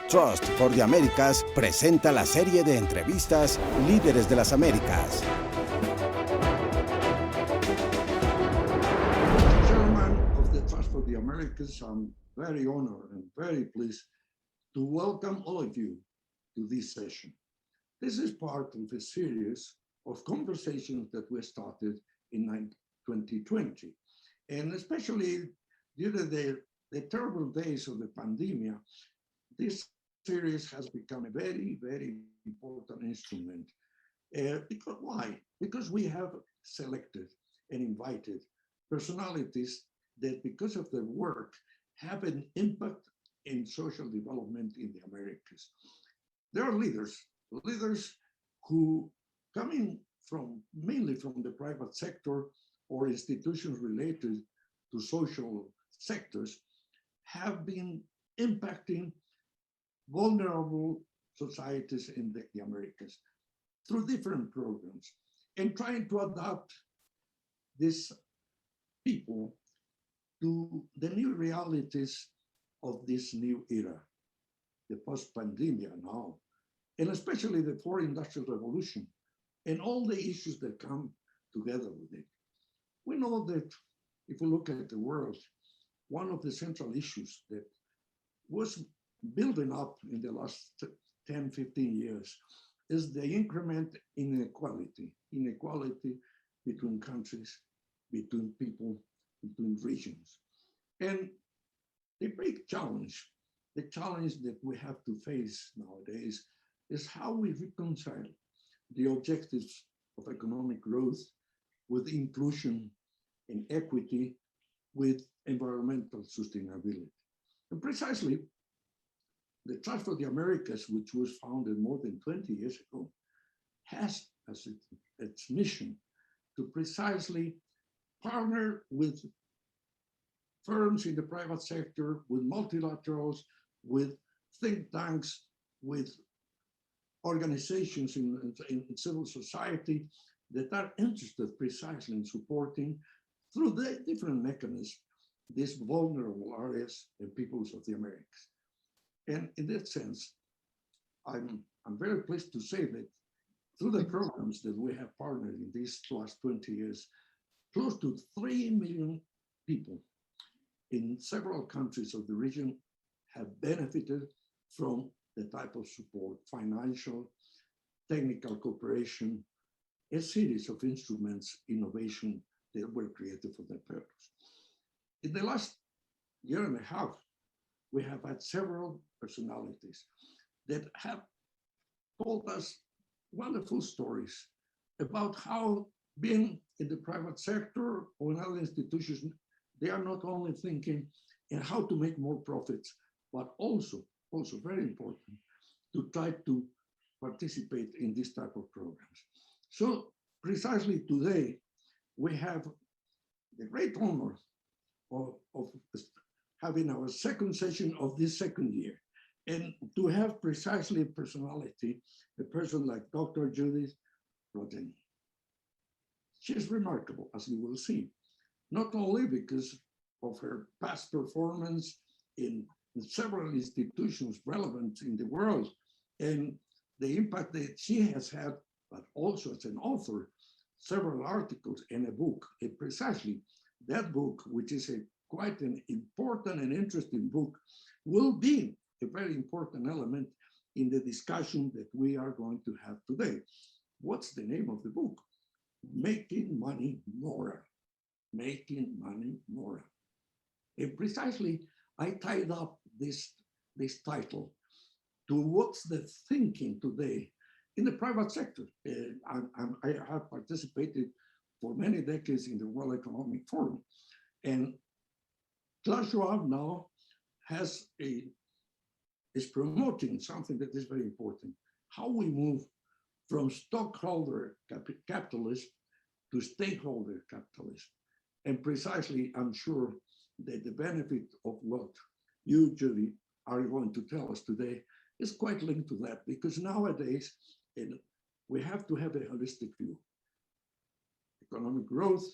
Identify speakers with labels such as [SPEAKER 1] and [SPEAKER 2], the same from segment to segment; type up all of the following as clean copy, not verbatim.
[SPEAKER 1] Trust for the Americas presenta la serie de entrevistas Líderes de las Américas.
[SPEAKER 2] Chairman of the Trust for the Americas, I'm very honored and very pleased to welcome all of you to this session. This is part of a series of conversations that we started in 2020. And especially due to the terrible days of the pandemic, this series has become a very, very important instrument. Why? Because we have selected and invited personalities that, because of their work, have an impact in social development in the Americas. There are leaders who, coming mainly from the private sector or institutions related to social sectors, have been impacting vulnerable societies in the Americas through different programs and trying to adapt these people to the new realities of this new era, the post-pandemic now, and especially the fourth industrial revolution and all the issues that come together with it. We know that if we look at the world, one of the central issues that was building up in the last 10, 15 years is the increment in inequality between countries, between people, between regions. And the big challenge, the challenge that we have to face nowadays is how we reconcile the objectives of economic growth with inclusion and equity with environmental sustainability. And precisely, the Trust for the Americas, which was founded more than 20 years ago, has as its mission to precisely partner with firms in the private sector, with multilaterals, with think tanks, with organizations in civil society that are interested precisely in supporting, through the different mechanisms, these vulnerable areas and peoples of the Americas. And in that sense, I'm very pleased to say that through the programs that we have partnered in these last 20 years, close to 3 million people in several countries of the region have benefited from the type of support, financial, technical cooperation, a series of instruments, innovation that were created for that purpose. In the last year and a half, we have had several personalities that have told us wonderful stories about how being in the private sector or in other institutions, they are not only thinking in how to make more profits, but also very important, to try to participate in this type of programs. So precisely today, we have the great honor of having our second session of this second year, and to have precisely a personality, a person like Dr. Judith Rodin. She's remarkable, as you will see, not only because of her past performance in several institutions relevant in the world and the impact that she has had, but also as an author, several articles and a book. And precisely that book, which is quite an important and interesting book, will be a very important element in the discussion that we are going to have today. What's the name of the book? Making Money Moral. Making Money Moral. And precisely, I tied up this title to what's the thinking today in the private sector. I have participated for many decades in the World Economic Forum, and Klaus Schwab now is promoting something that is very important: how we move from stockholder capitalism to stakeholder capitalism. And precisely, I'm sure that the benefit of what you, Julie, are going to tell us today is quite linked to that, because nowadays we have to have a holistic view. Economic growth,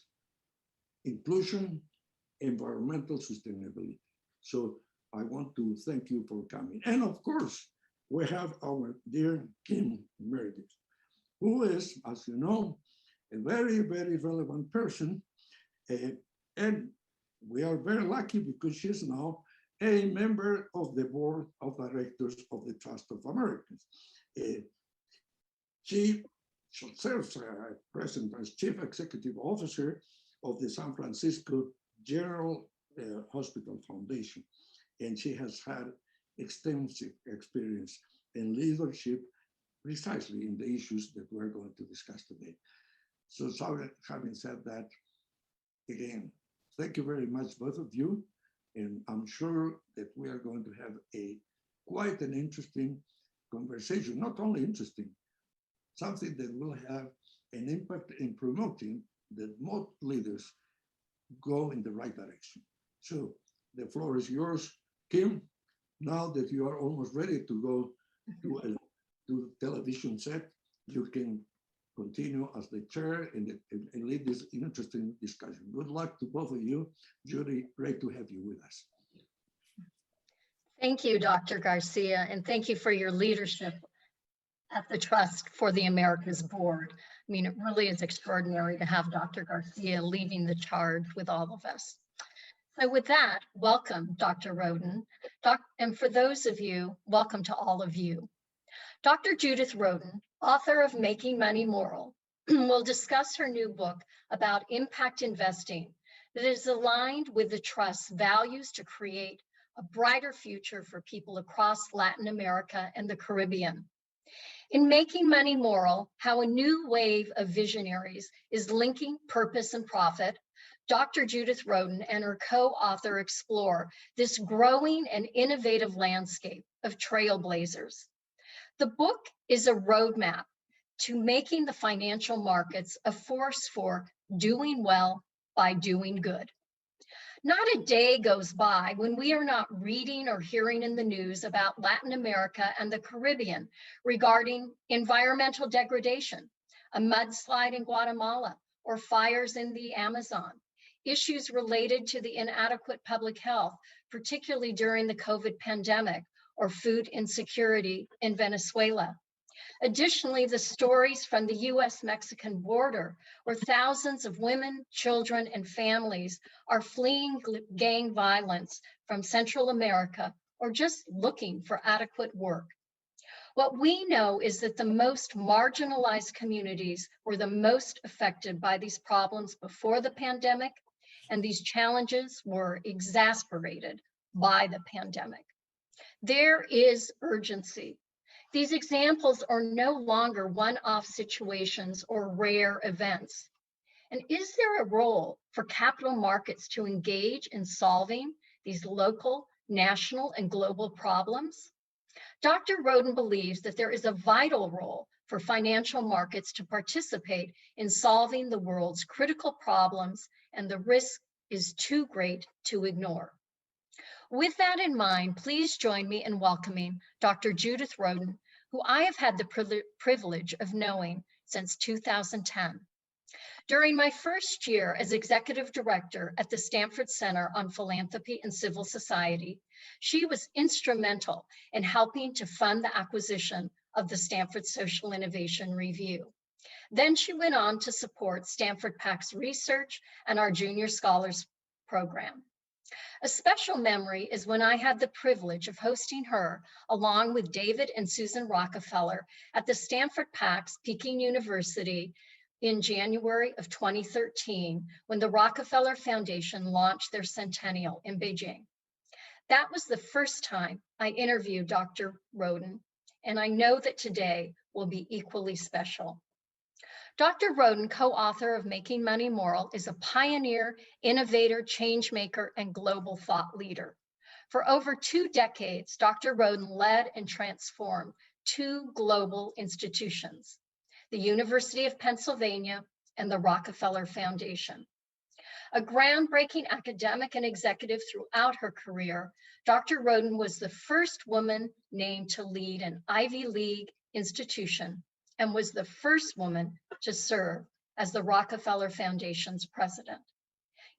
[SPEAKER 2] inclusion, environmental sustainability. So I want to thank you for coming. And of course, we have our dear Kim Meredith, who is, as you know, a very, very relevant person. And we are very lucky because she's now a member of the board of directors of the Trust of Americans. She serves present as chief executive officer of the San Francisco General Hospital Foundation. And she has had extensive experience in leadership precisely in the issues that we're going to discuss today. So having said that, again, thank you very much, both of you. And I'm sure that we are going to have quite an interesting conversation, not only interesting, something that will have an impact in promoting that most leaders go in the right direction. So the floor is yours, Kim. Now that you are almost ready to go to the television set, you can continue as the chair and lead this interesting discussion. Good luck to both of you. Judy, great to have you with us.
[SPEAKER 3] Thank you, Dr. Garcia, and thank you for your leadership at the Trust for the Americas Board. I mean, it really is extraordinary to have Dr. Garcia leading the charge with all of us. So with that, welcome, Dr. Rodin. And for those of you, welcome to all of you. Dr. Judith Rodin, author of Making Money Moral, will discuss her new book about impact investing that is aligned with the Trust's values to create a brighter future for people across Latin America and the Caribbean. In Making Money Moral, how a new wave of visionaries is linking purpose and profit, Dr. Judith Rodin and her co-author explore this growing and innovative landscape of trailblazers. The book is a roadmap to making the financial markets a force for doing well by doing good. Not a day goes by when we are not reading or hearing in the news about Latin America and the Caribbean regarding environmental degradation, a mudslide in Guatemala, or fires in the Amazon, issues related to the inadequate public health, particularly during the COVID pandemic, or food insecurity in Venezuela. Additionally, the stories from the US-Mexican border, where thousands of women, children, and families are fleeing gang violence from Central America, or just looking for adequate work. What we know is that the most marginalized communities were the most affected by these problems before the pandemic, and these challenges were exacerbated by the pandemic. There is urgency. These examples are no longer one-off situations or rare events. And is there a role for capital markets to engage in solving these local, national, and global problems? Dr. Rodin believes that there is a vital role for financial markets to participate in solving the world's critical problems, and the risk is too great to ignore. With that in mind, please join me in welcoming Dr. Judith Rodin, who I have had the privilege of knowing since 2010. During my first year as executive director at the Stanford Center on Philanthropy and Civil Society, she was instrumental in helping to fund the acquisition of the Stanford Social Innovation Review. Then she went on to support Stanford PAC's research and our Junior Scholars Program. A special memory is when I had the privilege of hosting her, along with David and Susan Rockefeller, at the Stanford PAC's Peking University in January of 2013, when the Rockefeller Foundation launched their centennial in Beijing. That was the first time I interviewed Dr. Rodin, and I know that today will be equally special. Dr. Rodin, co-author of Making Money Moral, is a pioneer, innovator, change maker, and global thought leader. For over 2 decades, Dr. Rodin led and transformed 2 global institutions, the University of Pennsylvania and the Rockefeller Foundation. A groundbreaking academic and executive throughout her career, Dr. Rodin was the first woman named to lead an Ivy League institution and was the first woman to serve as the Rockefeller Foundation's president.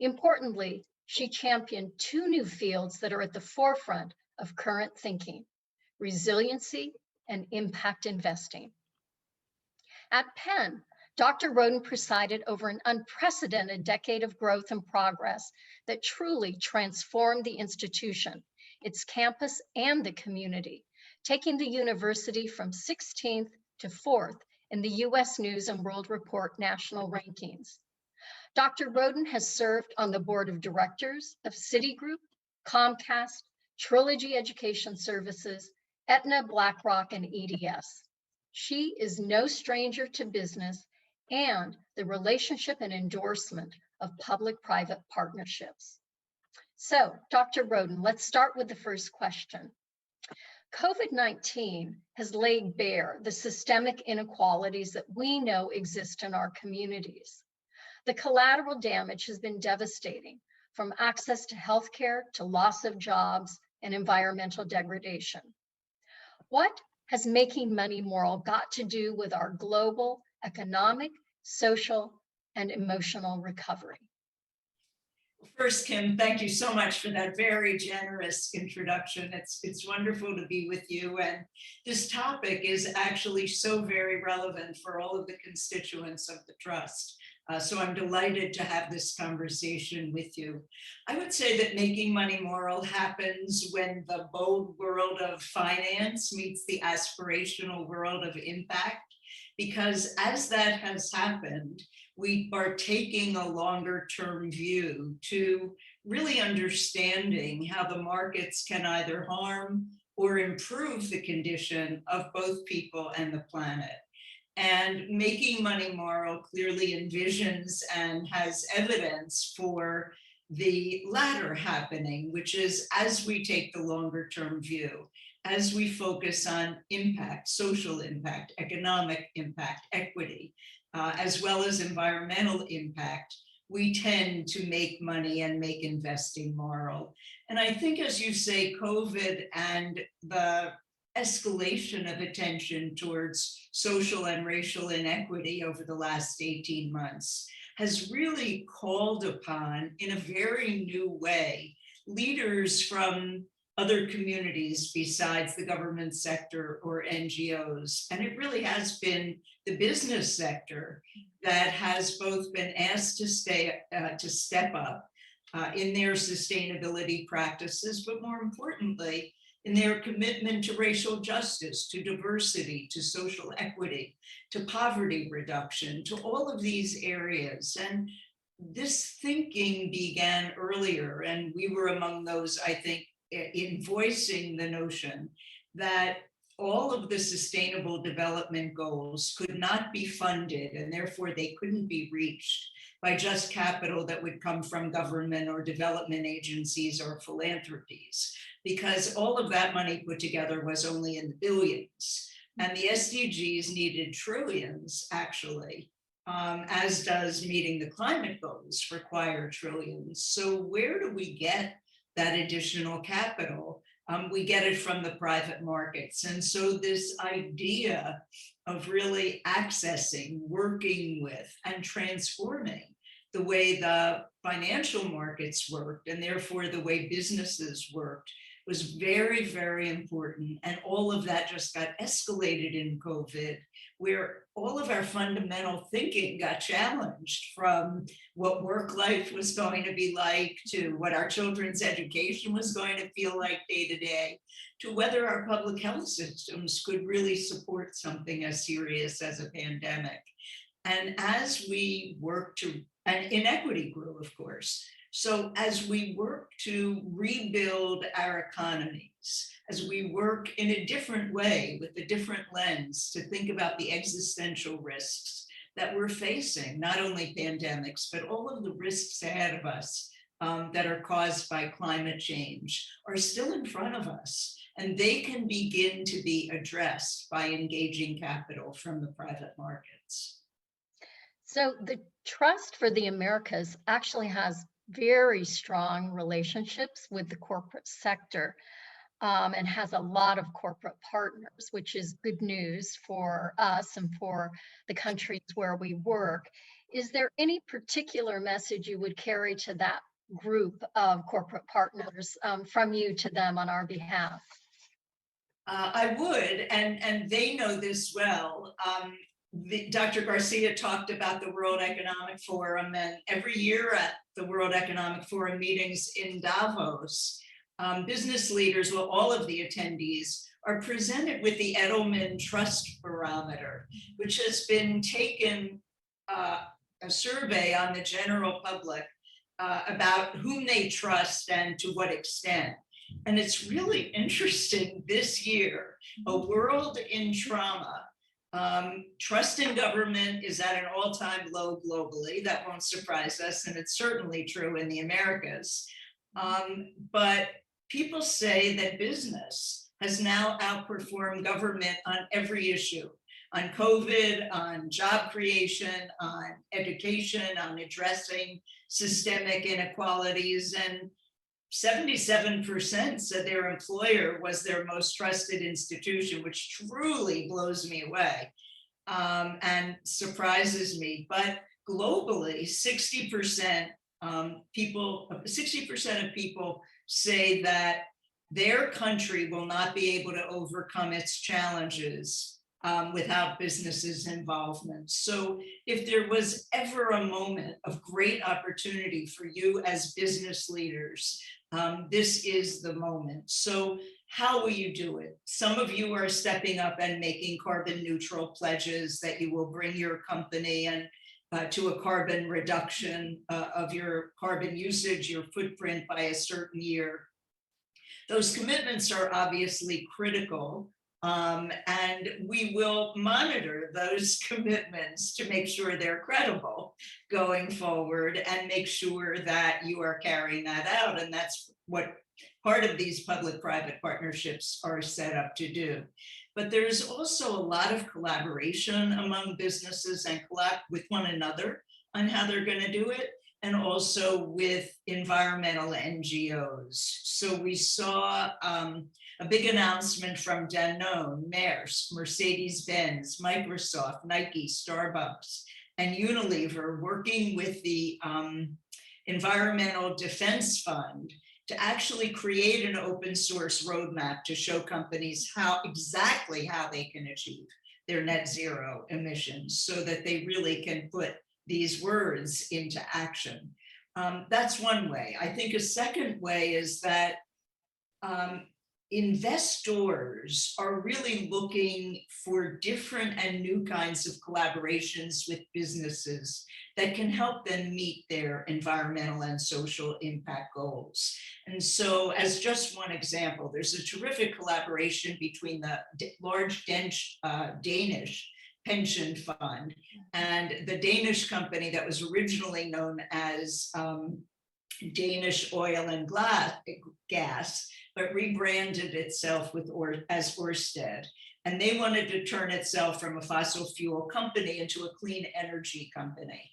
[SPEAKER 3] Importantly, she championed two new fields that are at the forefront of current thinking: resiliency and impact investing. At Penn, Dr. Rodin presided over an unprecedented decade of growth and progress that truly transformed the institution, its campus, and the community, taking the university from 16th to 4th in the US News and World Report national rankings. Dr. Rodin has served on the board of directors of Citigroup, Comcast, Trilogy Education Services, Aetna, BlackRock, and EDS. She is no stranger to business and the relationship and endorsement of public-private partnerships. So, Dr. Rodin, let's start with the first question. COVID-19 has laid bare the systemic inequalities that we know exist in our communities. The collateral damage has been devastating, from access to healthcare to loss of jobs and environmental degradation. What has making money moral got to do with our global economic, social, and emotional recovery?
[SPEAKER 4] First, Kim, thank you so much for that very generous introduction. It's wonderful to be with you. And this topic is actually so very relevant for all of the constituents of the trust. So I'm delighted to have this conversation with you. I would say that making money moral happens when the bold world of finance meets the aspirational world of impact, because as that has happened, we are taking a longer term view to really understanding how the markets can either harm or improve the condition of both people and the planet. And making money moral clearly envisions and has evidence for the latter happening, which is as we take the longer term view, as we focus on impact, social impact, economic impact, equity, as well as environmental impact, we tend to make money and make investing moral. And I think, as you say, COVID and the escalation of attention towards social and racial inequity over the last 18 months has really called upon, in a very new way, leaders from other communities besides the government sector or NGOs. And it really has been the business sector that has both been asked to step up in their sustainability practices, but more importantly, in their commitment to racial justice, to diversity, to social equity, to poverty reduction, to all of these areas. And this thinking began earlier, and we were among those, I think, in voicing the notion that all of the sustainable development goals could not be funded, and therefore they couldn't be reached by just capital that would come from government or development agencies or philanthropies, because all of that money put together was only in the billions. And the SDGs needed trillions, actually, as does meeting the climate goals require trillions. So where do we get that additional capital? We get it from the private markets. And so this idea of really accessing, working with, and transforming the way the financial markets worked, and therefore the way businesses worked, was very, very important. And all of that just got escalated in COVID, where all of our fundamental thinking got challenged, from what work life was going to be like, to what our children's education was going to feel like day to day, to whether our public health systems could really support something as serious as a pandemic. And as we work to, and inequity grew, of course. So as we work to rebuild our economies, as we work in a different way with a different lens to think about the existential risks that we're facing, not only pandemics, but all of the risks ahead of us that are caused by climate change are still in front of us. And they can begin to be addressed by engaging capital from the private markets.
[SPEAKER 3] So the Trust for the Americas actually has very strong relationships with the corporate sector, and has a lot of corporate partners, which is good news for us and for the countries where we work. Is there any particular message you would carry to that group of corporate partners from you to them on our behalf?
[SPEAKER 4] I would, and they know this well. Dr. Garcia talked about the World Economic Forum, and every year at the World Economic Forum meetings in Davos, business leaders, well, all of the attendees, are presented with the Edelman Trust Barometer, which has been taken a survey on the general public about whom they trust and to what extent. And it's really interesting this year, a world in trauma. Trust in government is at an all-time low globally. That won't surprise us, and it's certainly true in the Americas. But people say that business has now outperformed government on every issue, on COVID, on job creation, on education, on addressing systemic inequalities, and 77% said their employer was their most trusted institution, which truly blows me away and surprises me. But globally, 60% of people say that their country will not be able to overcome its challenges without businesses' involvement. So if there was ever a moment of great opportunity for you as business leaders, this is the moment. So how will you do it? Some of you are stepping up and making carbon neutral pledges that you will bring your company and to a carbon reduction of your carbon usage, your footprint by a certain year. Those commitments are obviously critical. And we will monitor those commitments to make sure they're credible going forward and make sure that you are carrying that out. And that's what part of these public-private partnerships are set up to do. But there's also a lot of collaboration among businesses and with one another on how they're going to do it, and also with environmental NGOs. So we saw a big announcement from Danone, Maersk, Mercedes-Benz, Microsoft, Nike, Starbucks, and Unilever working with the Environmental Defense Fund to actually create an open source roadmap to show companies exactly how they can achieve their net zero emissions so that they really can put these words into action. That's one way. I think a second way is that investors are really looking for different and new kinds of collaborations with businesses that can help them meet their environmental and social impact goals. And so, as just one example, there's a terrific collaboration between the large Danish pension fund and the Danish company that was originally known as Danish Oil and Gas, but rebranded itself as Ørsted. And they wanted to turn itself from a fossil fuel company into a clean energy company.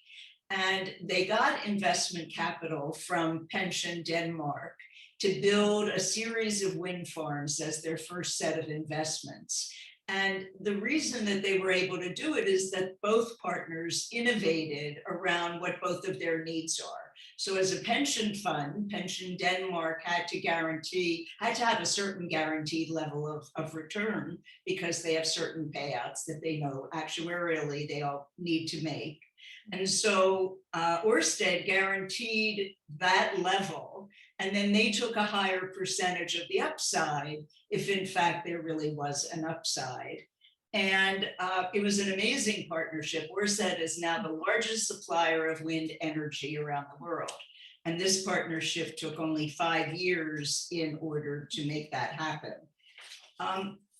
[SPEAKER 4] And they got investment capital from Pension Denmark to build a series of wind farms as their first set of investments. And the reason that they were able to do it is that both partners innovated around what both of their needs are. So as a pension fund, Pension Denmark had to have a certain guaranteed level of return because they have certain payouts that they know actuarially they all need to make. And so Ørsted guaranteed that level, and then they took a higher percentage of the upside if in fact there really was an upside. And it was an amazing partnership. Ørsted is now the largest supplier of wind energy around the world. And this partnership took only 5 years in order to make that happen.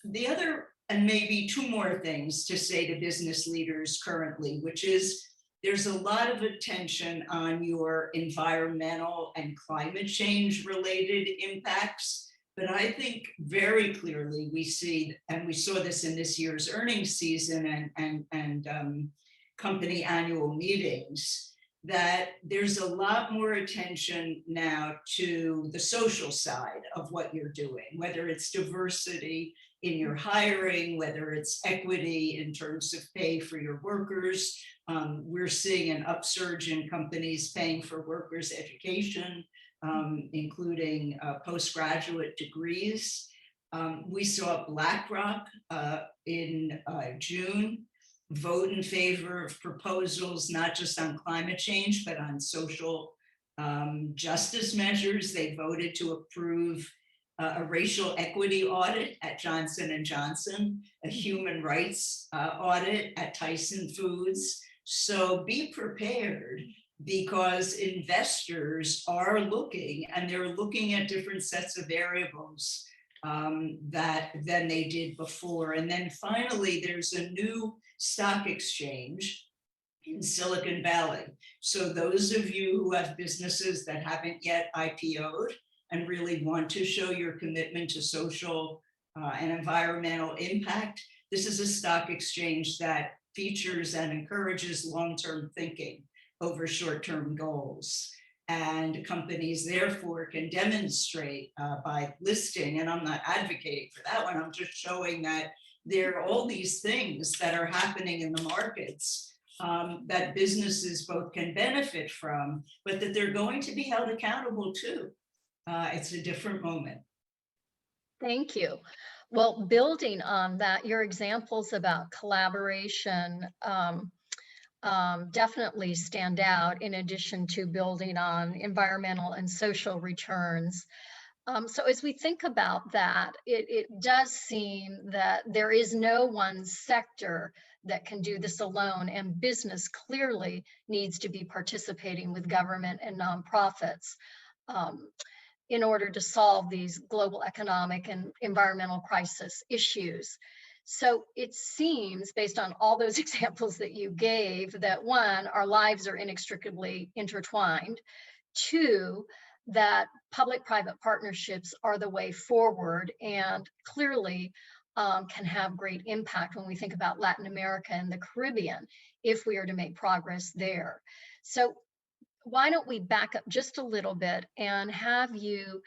[SPEAKER 4] The other, and maybe two more things to say to business leaders currently, which is there's a lot of attention on your environmental and climate change related impacts. But I think very clearly we see, and we saw this in this year's earnings season and company annual meetings, that there's a lot more attention now to the social side of what you're doing, whether it's diversity in your hiring, whether it's equity in terms of pay for your workers. We're seeing an upsurge in companies paying for workers' education, including postgraduate degrees. We saw BlackRock in June vote in favor of proposals, not just on climate change, but on social justice measures. They voted to approve a racial equity audit at Johnson & Johnson, a human rights audit at Tyson Foods. So be prepared, because investors are looking, and they're looking at different sets of variables than they did before. And then finally, there's a new stock exchange in Silicon Valley. So those of you who have businesses that haven't yet IPO'd and really want to show your commitment to social and environmental impact, this is a stock exchange that features and encourages long-term thinking over short-term goals. And companies therefore can demonstrate by listing, and I'm not advocating for that one, I'm just showing that there are all these things that are happening in the markets that businesses both can benefit from, but that they're going to be held accountable to. It's a different moment.
[SPEAKER 3] Thank you. Well, building on that, your examples about collaboration definitely stand out, in addition to building on environmental and social returns. So as we think about that, it does seem that there is no one sector that can do this alone, and business clearly needs to be participating with government and nonprofits in order to solve these global economic and environmental crisis issues. So it seems, based on all those examples that you gave, that one, our lives are inextricably intertwined. Two, that public-private partnerships are the way forward, and clearly can have great impact when we think about Latin America and the Caribbean, if we are to make progress there. So why don't we back up just a little bit and have you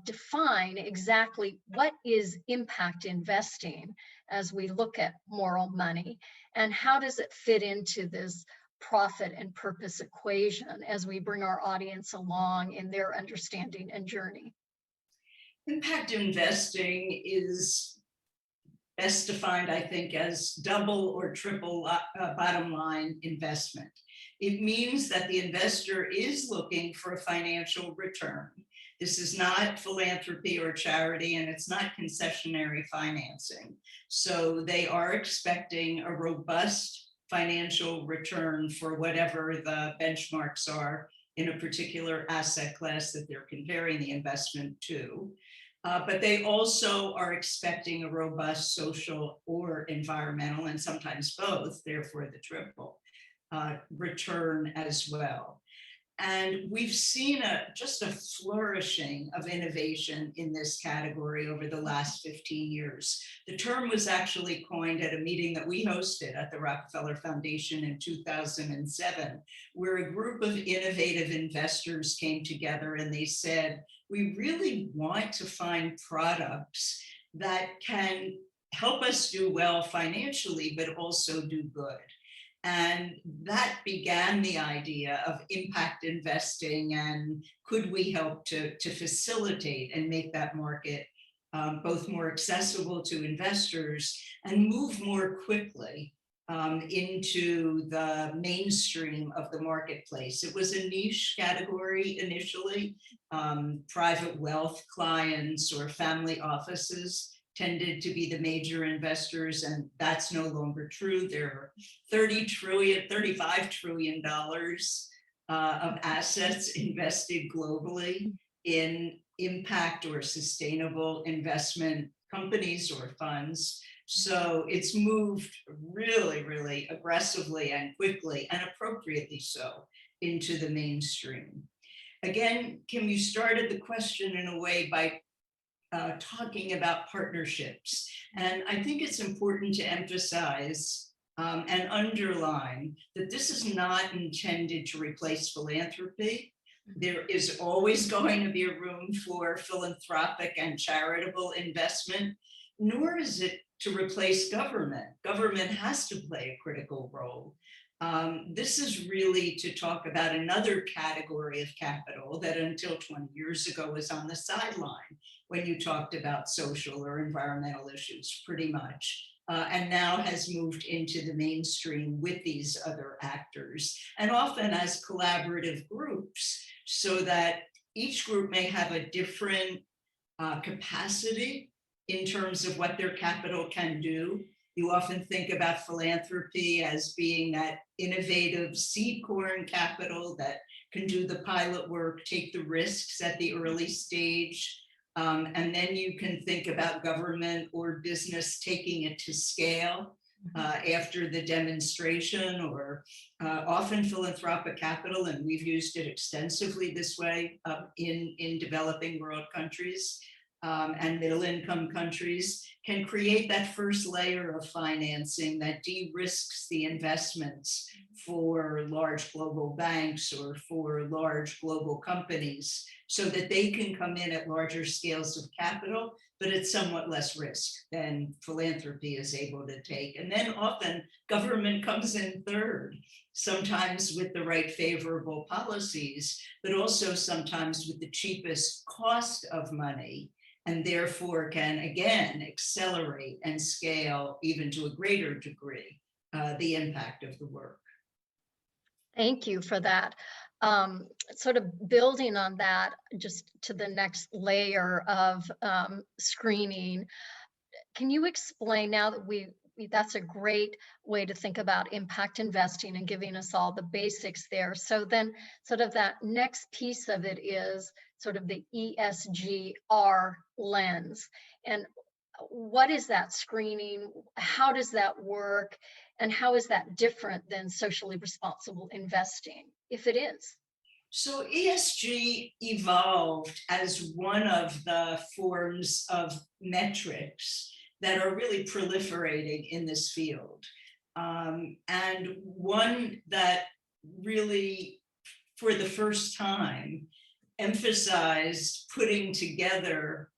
[SPEAKER 3] define exactly what is impact investing as we look at moral money, and how does it fit into this profit and purpose equation as we bring our audience along in their understanding and journey?
[SPEAKER 4] Impact investing is best defined, I think, as double or triple bottom line investment. It means that the investor is looking for a financial return. This is not philanthropy or charity, and it's not concessionary financing. So they are expecting a robust financial return for whatever the benchmarks are in a particular asset class that they're comparing the investment to. But they also are expecting a robust social or environmental, and sometimes both, therefore the triple, return as well. And we've seen just a flourishing of innovation in this category over the last 15 years. The term was actually coined at a meeting that we hosted at the Rockefeller Foundation in 2007, where a group of innovative investors came together and they said, we really want to find products that can help us do well financially, but also do good. And that began the idea of impact investing, and could we help to facilitate and make that market both more accessible to investors and move more quickly into the mainstream of the marketplace. It was a niche category initially. Private wealth clients or family offices tended to be the major investors, and that's no longer true. There are $35 trillion of assets invested globally in impact or sustainable investment companies or funds. So it's moved really, really aggressively and quickly, and appropriately so, into the mainstream. Again, Kim, you started the question in a way by talking about partnerships. And I think it's important to emphasize and underline that this is not intended to replace philanthropy. There is always going to be a room for philanthropic and charitable investment, nor is it to replace government. Government has to play a critical role. This is really to talk about another category of capital that until 20 years ago was on the sideline when you talked about social or environmental issues, pretty much. And now has moved into the mainstream with these other actors, and often as collaborative groups, so that each group may have a different capacity in terms of what their capital can do. You often think about philanthropy as being that innovative seed corn capital that can do the pilot work, take the risks at the early stage. And then you can think about government or business taking it to scale after the demonstration, or often philanthropic capital, and we've used it extensively this way in developing world countries and middle income countries, can create that first layer of financing that de-risks the investments for large global banks or for large global companies, so that they can come in at larger scales of capital, but it's somewhat less risk than philanthropy is able to take. And then often government comes in third, sometimes with the right favorable policies, but also sometimes with the cheapest cost of money, and therefore can again accelerate and scale even to a greater degree the impact of the work.
[SPEAKER 3] Thank you for that. Sort of building on that, just to the next layer of screening, can you explain, now that that's a great way to think about impact investing and giving us all the basics there. So then sort of that next piece of it is sort of the ESGR lens. And what is that screening? How does that work? And how is that different than socially responsible investing, if it is?
[SPEAKER 4] So ESG evolved as one of the forms of metrics that are really proliferating in this field. And one that really, for the first time, emphasized putting together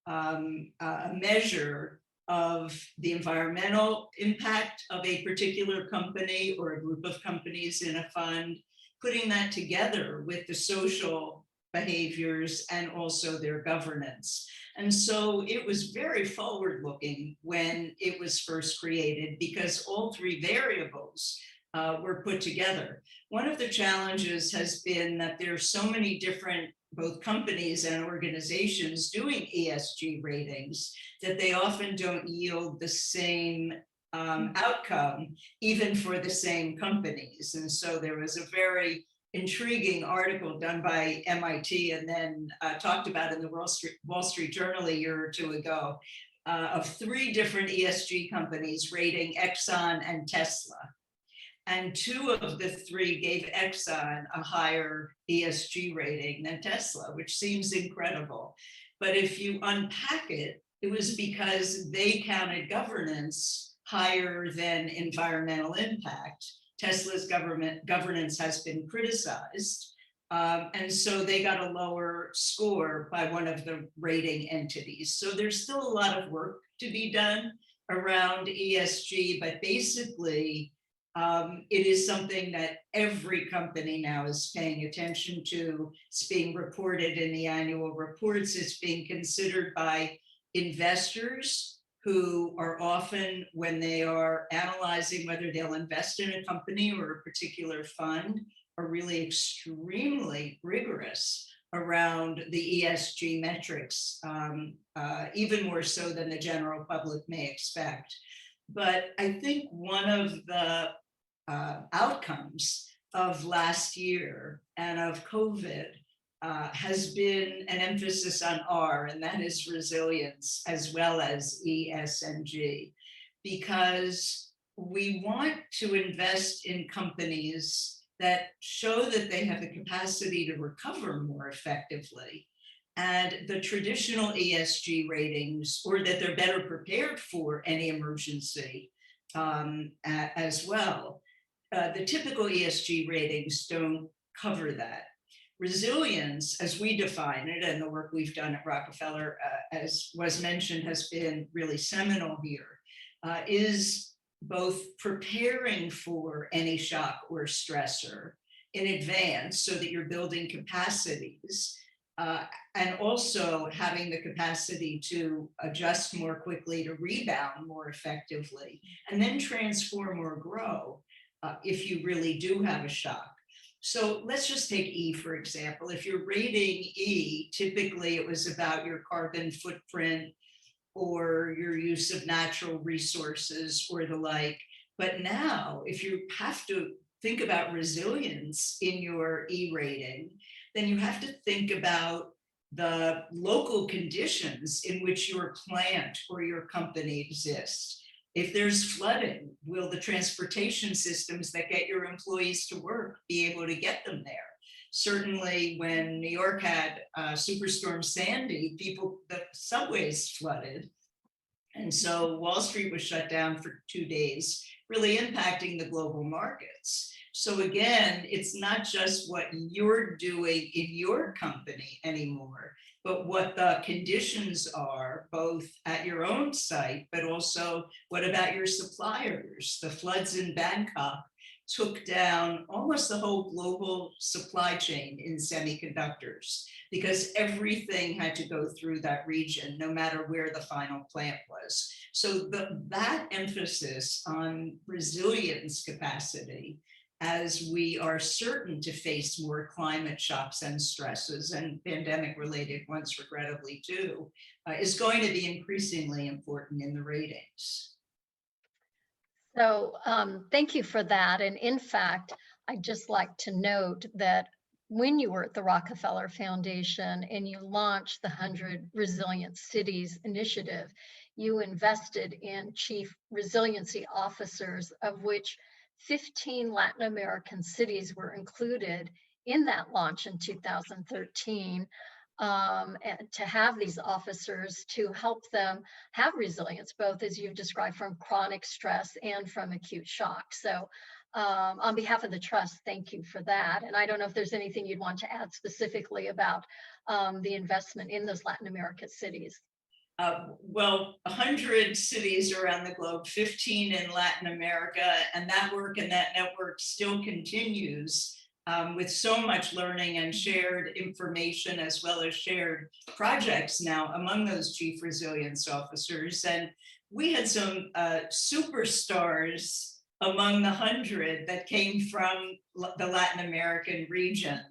[SPEAKER 4] a measure of the environmental impact of a particular company or a group of companies in a fund, putting that together with the social behaviors and also their governance. And so it was very forward-looking when it was first created, because all three variables were put together. One of the challenges has been that there are so many different both companies and organizations doing ESG ratings that they often don't yield the same outcome, even for the same companies. And so there was a very intriguing article done by MIT and then talked about in the Wall Street Journal a year or two ago of 3 different ESG companies rating Exxon and Tesla. And 2 of the 3 gave Exxon a higher ESG rating than Tesla, which seems incredible. But if you unpack it, it was because they counted governance higher than environmental impact. Tesla's governance has been criticized. And so they got a lower score by one of the rating entities. So there's still a lot of work to be done around ESG, but basically, it is something that every company now is paying attention to. It's being reported in the annual reports. It's being considered by investors who are often, when they are analyzing whether they'll invest in a company or a particular fund, are really extremely rigorous around the ESG metrics, even more so than the general public may expect. But I think one of the outcomes of last year and of COVID has been an emphasis on R, and that is resilience, as well as ESG, because we want to invest in companies that show that they have the capacity to recover more effectively. And the traditional ESG ratings, or that they're better prepared for any emergency, as well. The typical ESG ratings don't cover that. Resilience, as we define it, and the work we've done at Rockefeller, as was mentioned, has been really seminal here, is both preparing for any shock or stressor in advance so that you're building capacities, and also having the capacity to adjust more quickly, to rebound more effectively, and then transform or grow if you really do have a shock. So let's just take E, for example. If you're rating E, typically it was about your carbon footprint or your use of natural resources or the like. But now, if you have to think about resilience in your E rating, then you have to think about the local conditions in which your plant or your company exists. If there's flooding, will the transportation systems that get your employees to work be able to get them there? Certainly when New York had Superstorm Sandy, the subways flooded. And so Wall Street was shut down for 2 days, really impacting the global markets. So again, it's not just what you're doing in your company anymore, but what the conditions are, both at your own site, but also what about your suppliers? The floods in Bangkok took down almost the whole global supply chain in semiconductors because everything had to go through that region, no matter where the final plant was. So that emphasis on resilience capacity, as we are certain to face more climate shocks and stresses, and pandemic-related ones regrettably too, is going to be increasingly important in the ratings.
[SPEAKER 3] So thank you for that. And in fact, I'd just like to note that when you were at the Rockefeller Foundation and you launched the 100 Resilient Cities Initiative, you invested in chief resiliency officers, of which 15 Latin American cities were included in that launch in 2013. And to have these officers to help them have resilience, both as you've described from chronic stress and from acute shock. So on behalf of the trust, thank you for that. And I don't know if there's anything you'd want to add specifically about the investment in those Latin American cities.
[SPEAKER 4] Well, 100 cities around the globe, 15 in Latin America, and that work and that network still continues with so much learning and shared information, as well as shared projects now among those chief resilience officers. And we had some superstars among the 100 that came from the Latin American region.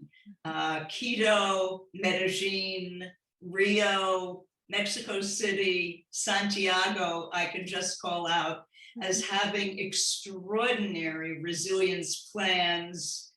[SPEAKER 4] Quito, Medellin, Rio, Mexico City, Santiago, I can just call out as having extraordinary resilience plans,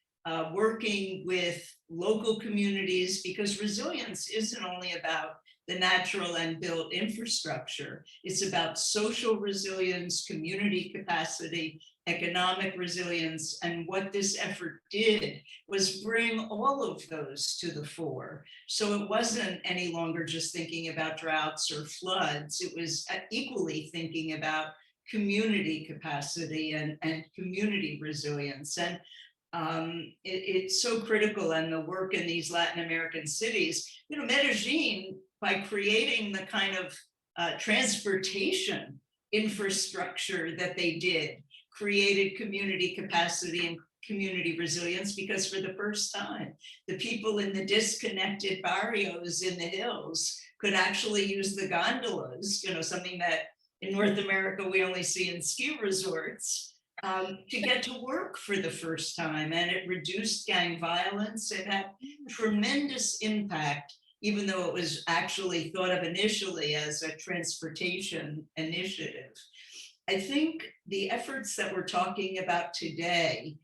[SPEAKER 4] working with local communities, because resilience isn't only about the natural and built infrastructure. It's about social resilience, community capacity, economic resilience. And what this effort did was bring all of those to the fore. So it wasn't any longer just thinking about droughts or floods. It was equally thinking about community capacity and community resilience. And it's so critical. And the work in these Latin American cities, Medellin, by creating the kind of transportation infrastructure that they did, created community capacity and community resilience, because for the first time, the people in the disconnected barrios in the hills could actually use the gondolas, something that in North America we only see in ski resorts, to get to work for the first time. And it reduced gang violence. It had tremendous impact, even though it was actually thought of initially as a transportation initiative. I think the efforts that we're talking about today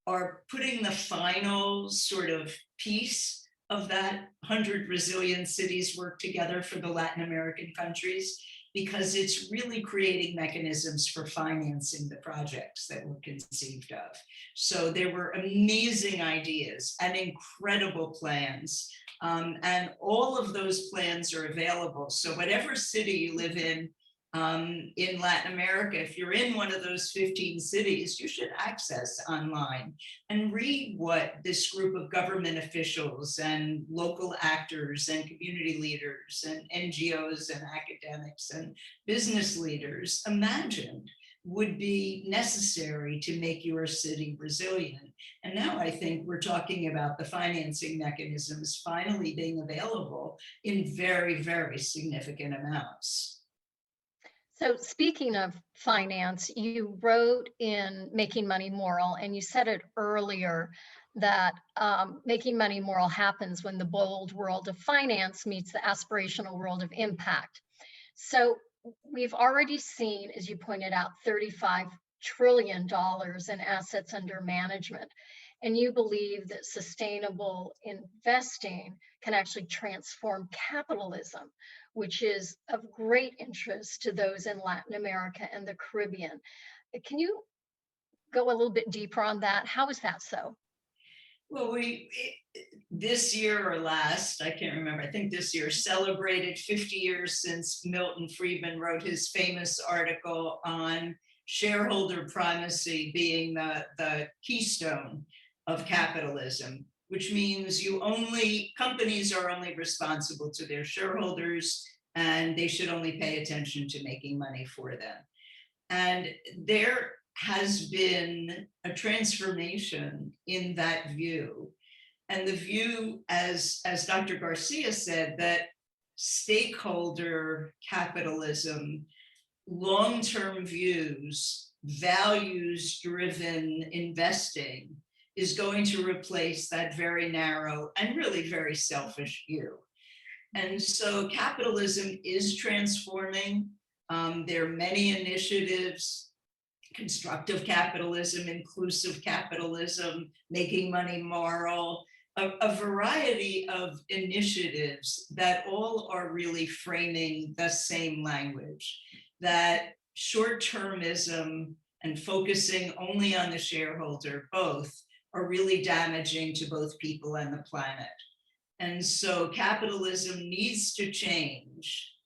[SPEAKER 4] are putting the final sort of piece of that 100 resilient cities work together for the Latin American countries, because it's really creating mechanisms for financing the projects that were conceived of. So there were amazing ideas and incredible plans. And all of those plans are available. So whatever city you live in in Latin America. If you're in one of those 15 cities, you should access online and read what this group of government officials and local actors and community leaders and NGOs and academics and business leaders imagined would be necessary to make your city resilient. And now I think we're talking about the financing mechanisms finally being available in very, very significant amounts.
[SPEAKER 3] So speaking of finance, you wrote in Making Money Moral, and you said it earlier, that making money moral happens when the bold world of finance meets the aspirational world of impact. So we've already seen, as you pointed out, $35 trillion in assets under management. And you believe that sustainable investing can actually transform capitalism, which is of great interest to those in Latin America and the Caribbean. Can you go a little bit deeper on that? How is that so?
[SPEAKER 4] Well, this year or last, I can't remember, I think this year, celebrated 50 years since Milton Friedman wrote his famous article on shareholder primacy being the keystone of capitalism, which means companies are only responsible to their shareholders, and they should only pay attention to making money for them. And there has been a transformation in that view. And the view, as Dr. Garcia said, that stakeholder capitalism, long-term views, values-driven investing is going to replace that very narrow and really very selfish view. And so capitalism is transforming. There are many initiatives: constructive capitalism, inclusive capitalism, making money moral, a variety of initiatives that all are really framing the same language, that short-termism and focusing only on the shareholder both are really damaging to both people and the planet. And so capitalism needs to change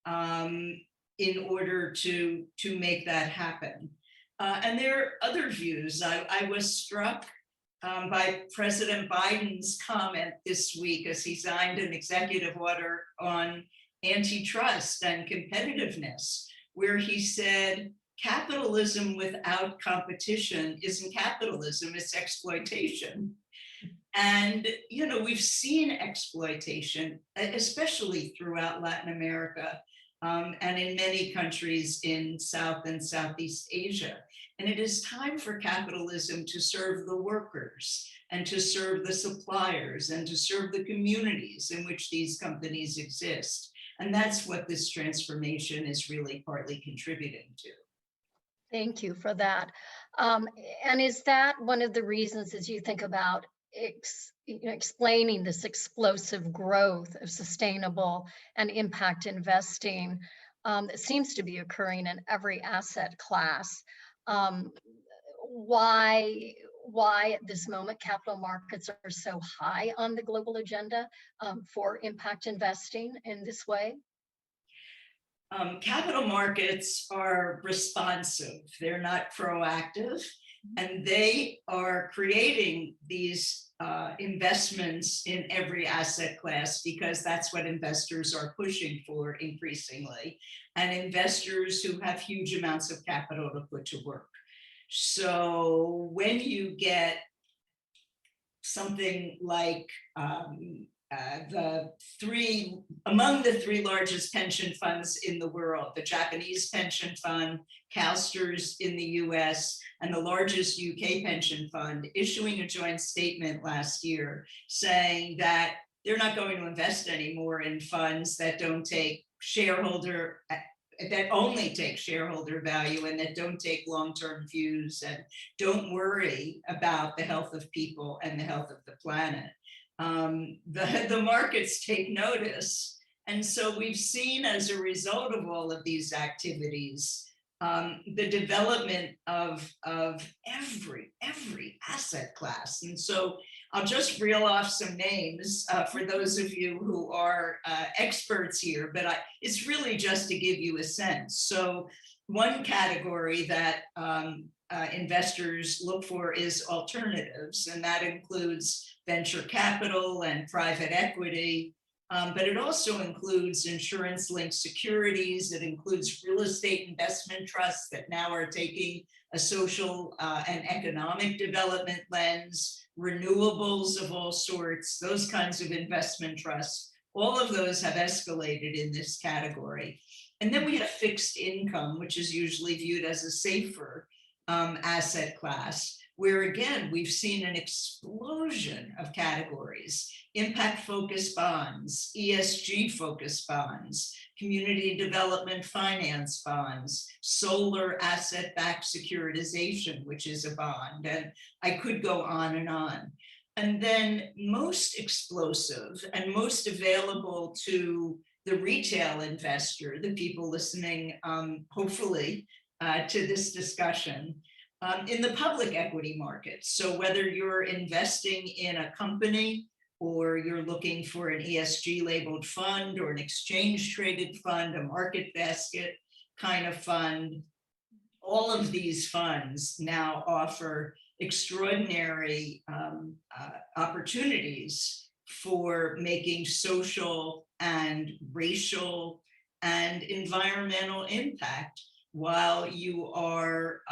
[SPEAKER 4] in order to make that happen. And there are other views. I was struck by President Biden's comment this week as he signed an executive order on antitrust and competitiveness, where he said, capitalism without competition isn't capitalism, it's exploitation. And, we've seen exploitation, especially throughout Latin America, and in many countries in South and Southeast Asia. And it is time for capitalism to serve the workers and to serve the suppliers and to serve the communities in which these companies exist. And that's what this transformation is really partly contributing to.
[SPEAKER 3] Thank you for that. And is that one of the reasons, as you think about explaining this explosive growth of sustainable and impact investing that seems to be occurring in every asset class, why at this moment capital markets are so high on the global agenda for impact investing in this way?
[SPEAKER 4] Capital markets are responsive. They're not proactive, and they are creating these investments in every asset class because that's what investors are pushing for increasingly, and investors who have huge amounts of capital to put to work. So when you get something like among the three largest pension funds in the world, the Japanese pension fund, CalSTRS in the US, and the largest UK pension fund, issuing a joint statement last year saying that they're not going to invest anymore in funds that only take shareholder value and that don't take long-term views and don't worry about the health of people and the health of the planet. The markets take notice. And so we've seen, as a result of all of these activities, the development of every asset class. And so I'll just reel off some names for those of you who are experts here, but it's really just to give you a sense. So one category that investors look for is alternatives, and that includes venture capital and private equity, but it also includes insurance-linked securities. It includes real estate investment trusts that now are taking a social and economic development lens, renewables of all sorts, those kinds of investment trusts. All of those have escalated in this category. And then we have fixed income, which is usually viewed as a safer asset class, where again, we've seen an explosion of categories: impact-focused bonds, ESG-focused bonds, community development finance bonds, solar asset-backed securitization, which is a bond, and I could go on and on. And then most explosive and most available to the retail investor, the people listening, hopefully, to this discussion, in the public equity markets. So whether you're investing in a company or you're looking for an ESG labeled fund or an exchange traded fund, a market basket kind of fund, all of these funds now offer extraordinary opportunities for making social and racial and environmental impact while you are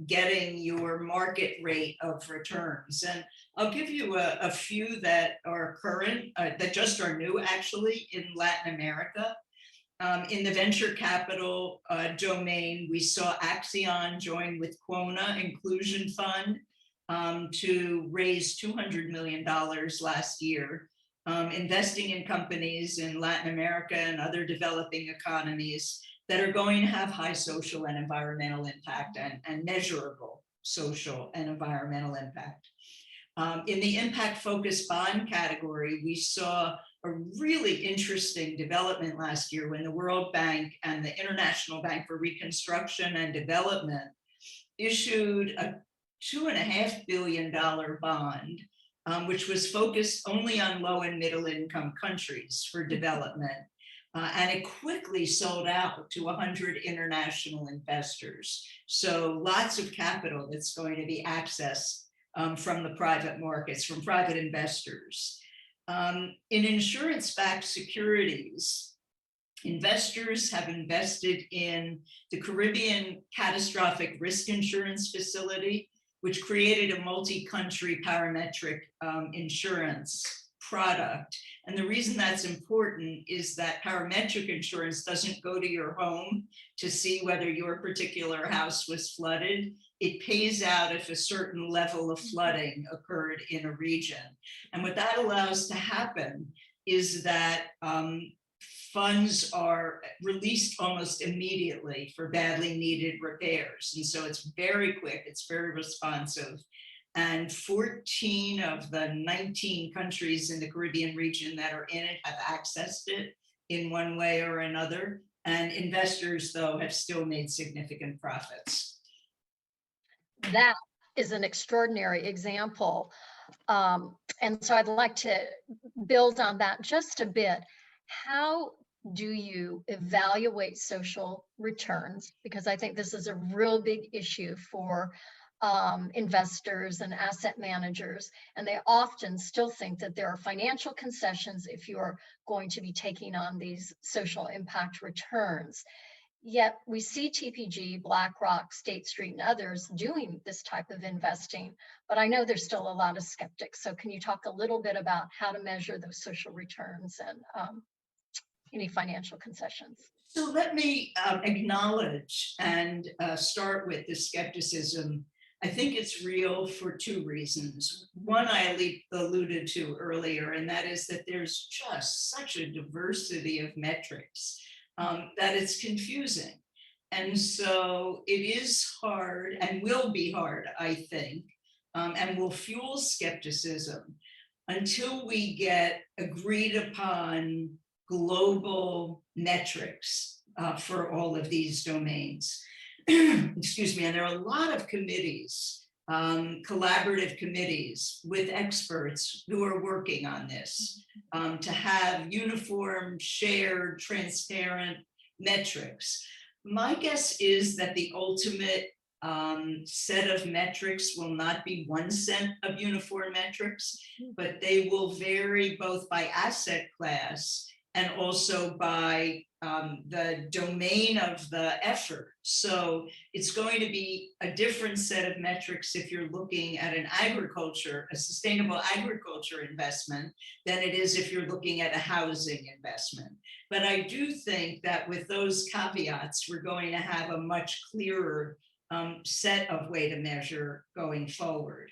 [SPEAKER 4] getting your market rate of returns. And I'll give you a few that are current, that just are new actually in Latin America. In the venture capital domain, we saw Axion join with Quona Inclusion Fund to raise $200 million last year, investing in companies in Latin America and other developing economies that are going to have high social and environmental impact and measurable social and environmental impact. In the impact-focused bond category, we saw a really interesting development last year when the World Bank and the International Bank for Reconstruction and Development issued a $2.5 billion bond, which was focused only on low and middle income countries for development. And it quickly sold out to 100 international investors. So lots of capital that's going to be accessed from the private markets, from private investors. In insurance-backed securities, investors have invested in the Caribbean Catastrophic Risk Insurance Facility, which created a multi-country parametric insurance product. And the reason that's important is that parametric insurance doesn't go to your home to see whether your particular house was flooded. It pays out if a certain level of flooding occurred in a region. And what that allows to happen is that funds are released almost immediately for badly needed repairs. And so it's very quick, it's very responsive. And 14 of the 19 countries in the Caribbean region that are in it have accessed it in one way or another. And investors, though, have still made significant profits.
[SPEAKER 3] That is an extraordinary example. And so I'd like to build on that just a bit. How do you evaluate social returns? Because I think this is a real big issue for investors and asset managers, and they often still think that there are financial concessions if you're going to be taking on these social impact returns. Yet we see TPG, BlackRock, State Street, and others doing this type of investing, but I know there's still a lot of skeptics. So can you talk a little bit about how to measure those social returns and any financial concessions?
[SPEAKER 4] So let me acknowledge and start with the skepticism. I think it's real for two reasons. One I alluded to earlier, and that is that there's just such a diversity of metrics that it's confusing. And so it is hard and will be hard, I think, and will fuel skepticism until we get agreed upon global metrics for all of these domains. Excuse me. And there are a lot of committees collaborative committees with experts who are working on this, to have uniform, shared, transparent metrics. My guess is that the ultimate set of metrics will not be one set of uniform metrics, but they will vary both by asset class and also by the domain of the effort. So it's going to be a different set of metrics if you're looking at an agriculture, a sustainable agriculture investment, than it is if you're looking at a housing investment. But I do think that with those caveats, we're going to have a much clearer set of way to measure going forward.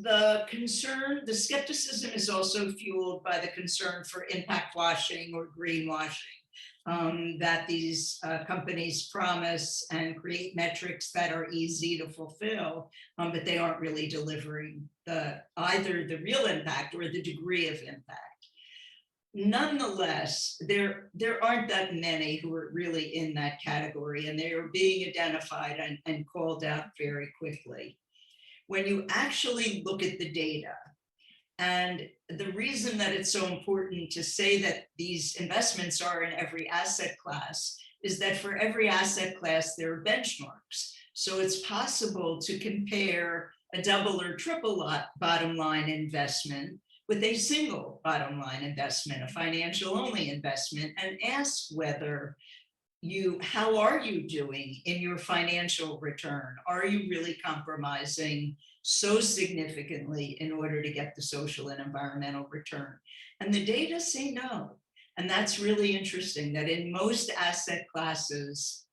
[SPEAKER 4] The skepticism is also fueled by the concern for impact washing or greenwashing, that these companies promise and create metrics that are easy to fulfill, but they aren't really delivering either the real impact or the degree of impact. Nonetheless, there aren't that many who are really in that category, and they are being identified and called out very quickly. When you actually look at the data, and the reason that it's so important to say that these investments are in every asset class is that for every asset class, there are benchmarks. So it's possible to compare a double or triple bottom line investment with a single bottom line investment, a financial only investment, and ask whether how are you doing in your financial return? Are you really compromising so significantly in order to get the social and environmental return? And the data say no. And that's really interesting that in most asset classes,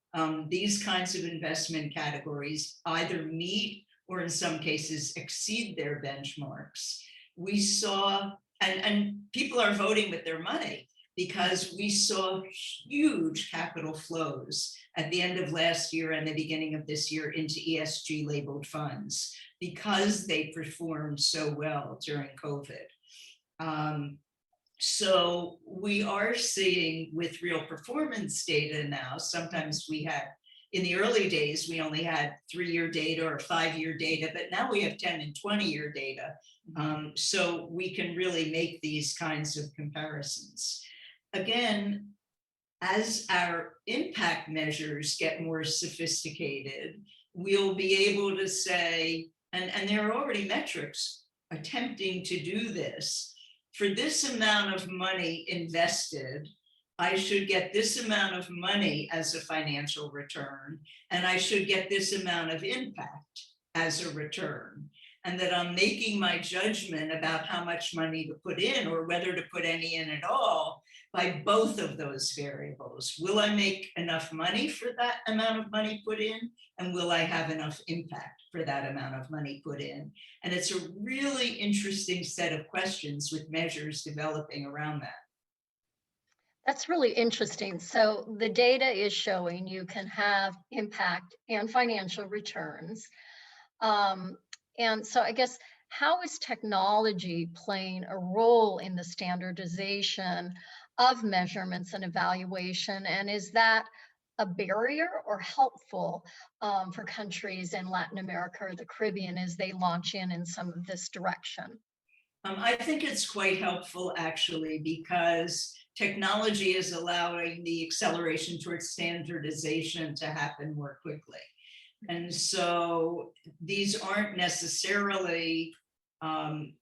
[SPEAKER 4] these kinds of investment categories either meet or in some cases exceed their benchmarks. We saw, and people are voting with their money, because we saw huge capital flows at the end of last year and the beginning of this year into ESG labeled funds because they performed so well during COVID. So we are seeing with real performance data now, sometimes in the early days, we only had 3-year data or 5-year data, but now we have 10 and 20-year data. So we can really make these kinds of comparisons. Again, as our impact measures get more sophisticated, we'll be able to say, and there are already metrics attempting to do this, for this amount of money invested, I should get this amount of money as a financial return, and I should get this amount of impact as a return. And that I'm making my judgment about how much money to put in or whether to put any in at all by both of those variables. Will I make enough money for that amount of money put in? And will I have enough impact for that amount of money put in? And it's a really interesting set of questions with measures developing around that.
[SPEAKER 3] That's really interesting. So the data is showing you can have impact and financial returns. And so I guess, how is technology playing a role in the standardization of measurements and evaluation? And is that a barrier or helpful for countries in Latin America or the Caribbean as they launch in some of this direction?
[SPEAKER 4] I think it's quite helpful, actually, because technology is allowing the acceleration towards standardization to happen more quickly. And so these aren't necessarily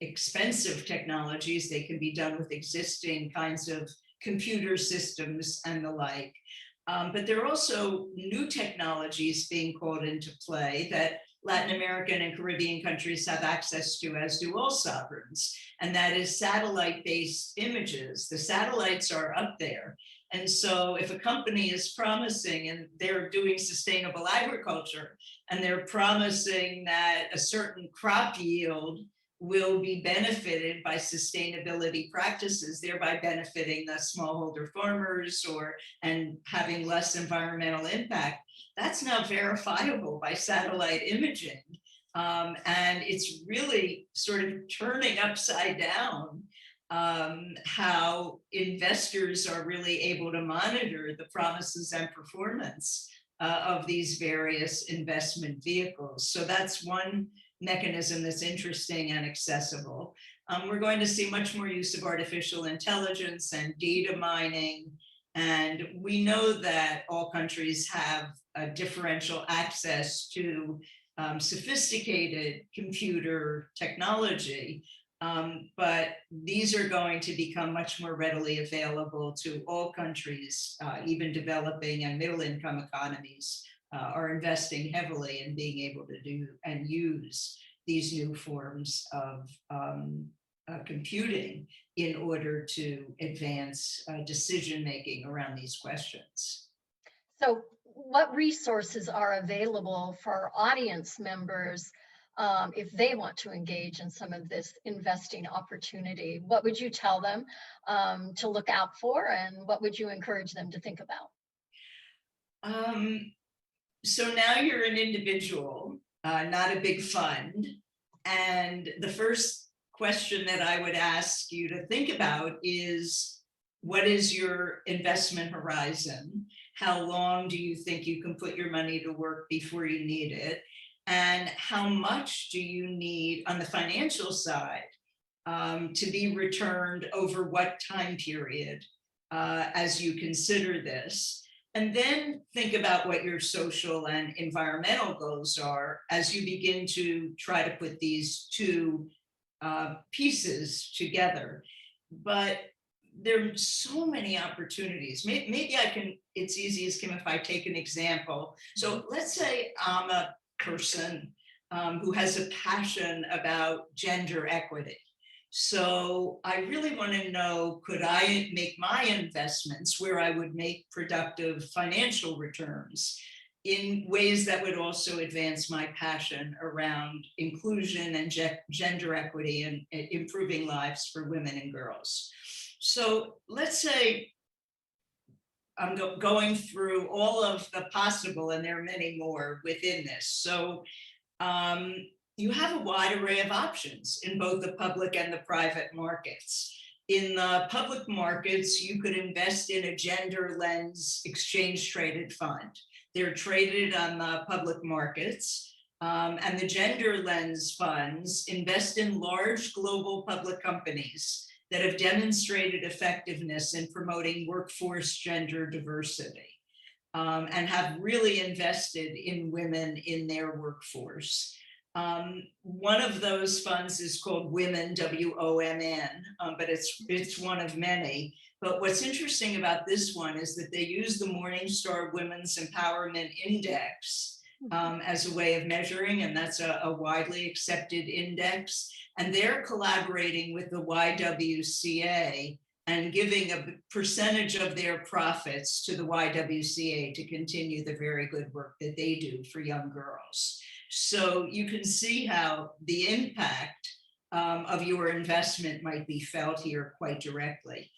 [SPEAKER 4] expensive technologies. They can be done with existing kinds of computer systems and the like. But there are also new technologies being called into play that Latin American and Caribbean countries have access to, as do all sovereigns. And that is satellite-based images. The satellites are up there. And so if a company is promising, and they're doing sustainable agriculture, and they're promising that a certain crop yield will be benefited by sustainability practices, thereby benefiting the smallholder farmers and having less environmental impact, that's now verifiable by satellite imaging. And it's really sort of turning upside down how investors are really able to monitor the promises and performance of these various investment vehicles. So that's one mechanism that's interesting and accessible. We're going to see much more use of artificial intelligence and data mining. And we know that all countries have a differential access to sophisticated computer technology, but these are going to become much more readily available to all countries, even developing and middle-income economies are investing heavily in being able to do and use these new forms of computing in order to advance decision-making around these questions.
[SPEAKER 3] So what resources are available for our audience members if they want to engage in some of this investing opportunity? What would you tell them to look out for, and what would you encourage them to think about?
[SPEAKER 4] So now you're an individual, not a big fund. And the first question that I would ask you to think about is, what is your investment horizon? How long do you think you can put your money to work before you need it? And how much do you need on the financial side to be returned over what time period as you consider this? And then think about what your social and environmental goals are as you begin to try to put these two pieces together. But there are so many opportunities. Maybe I can, it's easiest, Kim, if I take an example. So let's say I'm a person who has a passion about gender equity. So I really want to know, could I make my investments where I would make productive financial returns in ways that would also advance my passion around inclusion and gender equity and improving lives for women and girls? So let's say I'm going through all of the possible, and there are many more within this. So you have a wide array of options in both the public and the private markets. In the public markets, you could invest in a gender lens exchange traded fund. They're traded on the public markets, and the gender lens funds invest in large global public companies that have demonstrated effectiveness in promoting workforce gender diversity, and have really invested in women in their workforce. One of those funds is called Women, WOMN, but it's one of many. But what's interesting about this one is that they use the Morningstar Women's Empowerment Index as a way of measuring, and that's a widely accepted index. And they're collaborating with the YWCA and giving a percentage of their profits to the YWCA to continue the very good work that they do for young girls. So you can see how the impact of your investment might be felt here quite directly.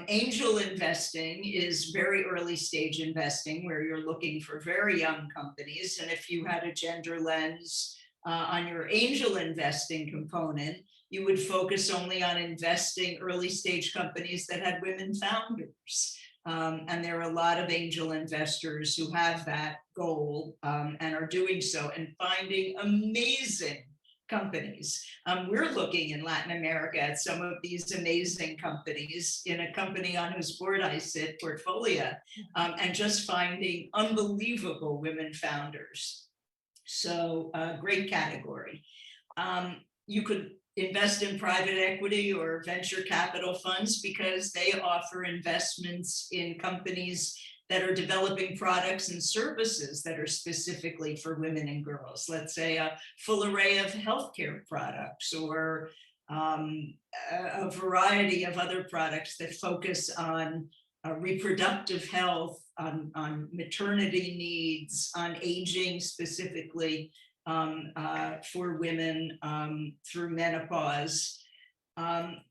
[SPEAKER 4] Angel investing is very early stage investing where you're looking for very young companies. And if you had a gender lens on your angel investing component, you would focus only on investing early stage companies that had women founders. And there are a lot of angel investors who have that goal and are doing so and finding amazing companies. We're looking in Latin America at some of these amazing companies in a company on whose board I sit, Portfolio, and just finding unbelievable women founders. So great category. You could invest in private equity or venture capital funds because they offer investments in companies that are developing products and services that are specifically for women and girls. Let's say a full array of healthcare products or a variety of other products that focus on reproductive health, on maternity needs, on aging specifically for women through menopause.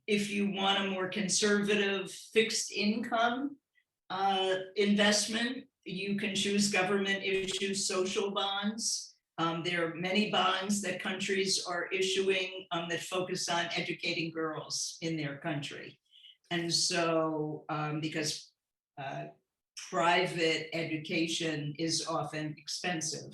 [SPEAKER 4] If you want a more conservative fixed income investment, you can choose government issued social bonds. There are many bonds that countries are issuing that focus on educating girls in their country. And so because private education is often expensive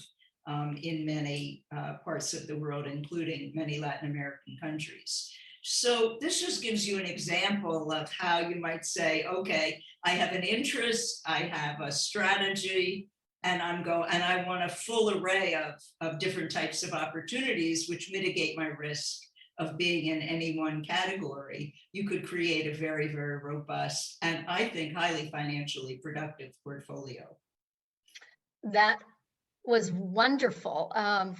[SPEAKER 4] in many parts of the world, including many Latin American countries. So this just gives you an example of how you might say, okay, I have an interest, I have a strategy, and I want a full array of different types of opportunities which mitigate my risk of being in any one category. You could create a very, very robust and I think highly financially productive portfolio.
[SPEAKER 3] That was wonderful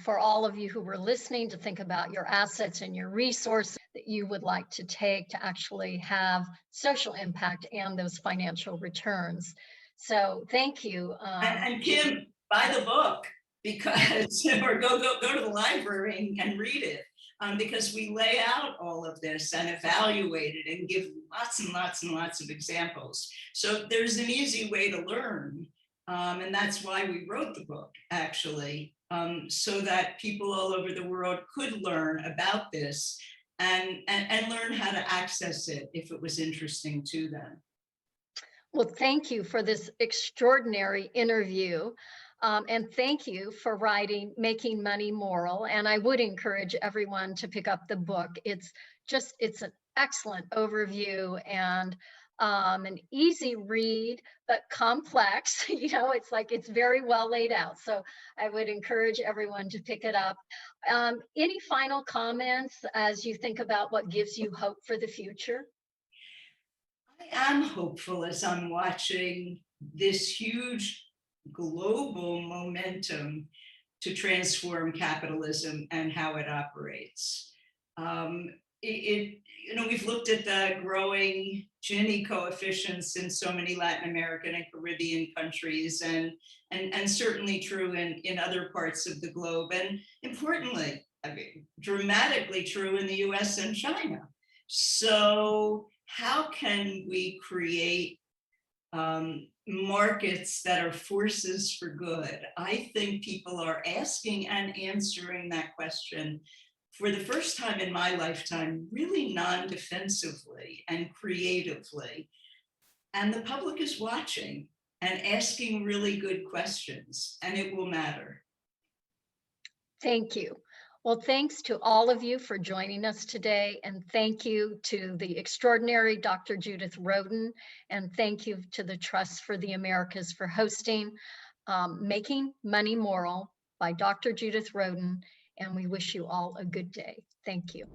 [SPEAKER 3] for all of you who were listening to think about your assets and your resources that you would like to take to actually have social impact and those financial returns. So thank you.
[SPEAKER 4] And Kim, buy the book because, or go to the library and read it. Because we lay out all of this and evaluate it and give lots and lots and lots of examples. So there's an easy way to learn. And that's why we wrote the book, actually, so that people all over the world could learn about this and learn how to access it if it was interesting to them.
[SPEAKER 3] Well, thank you for this extraordinary interview. And thank you for writing Making Money Moral. And I would encourage everyone to pick up the book. It's an excellent overview and an easy read, but complex. It's very well laid out. So I would encourage everyone to pick it up. Any final comments as you think about what gives you hope for the future?
[SPEAKER 4] I am hopeful as I'm watching this huge global momentum to transform capitalism and how it operates. We've looked at the growing Gini coefficients in so many Latin American and Caribbean countries, and certainly true in other parts of the globe, and importantly, dramatically true in the US and China. So how can we create markets that are forces for good? I think people are asking and answering that question for the first time in my lifetime, really non-defensively and creatively. And the public is watching and asking really good questions, and it will matter.
[SPEAKER 3] Thank you. Well, thanks to all of you for joining us today, and thank you to the extraordinary Dr. Judith Rodin, and thank you to the Trust for the Americas for hosting Making Money Moral by Dr. Judith Rodin, and we wish you all a good day. Thank you.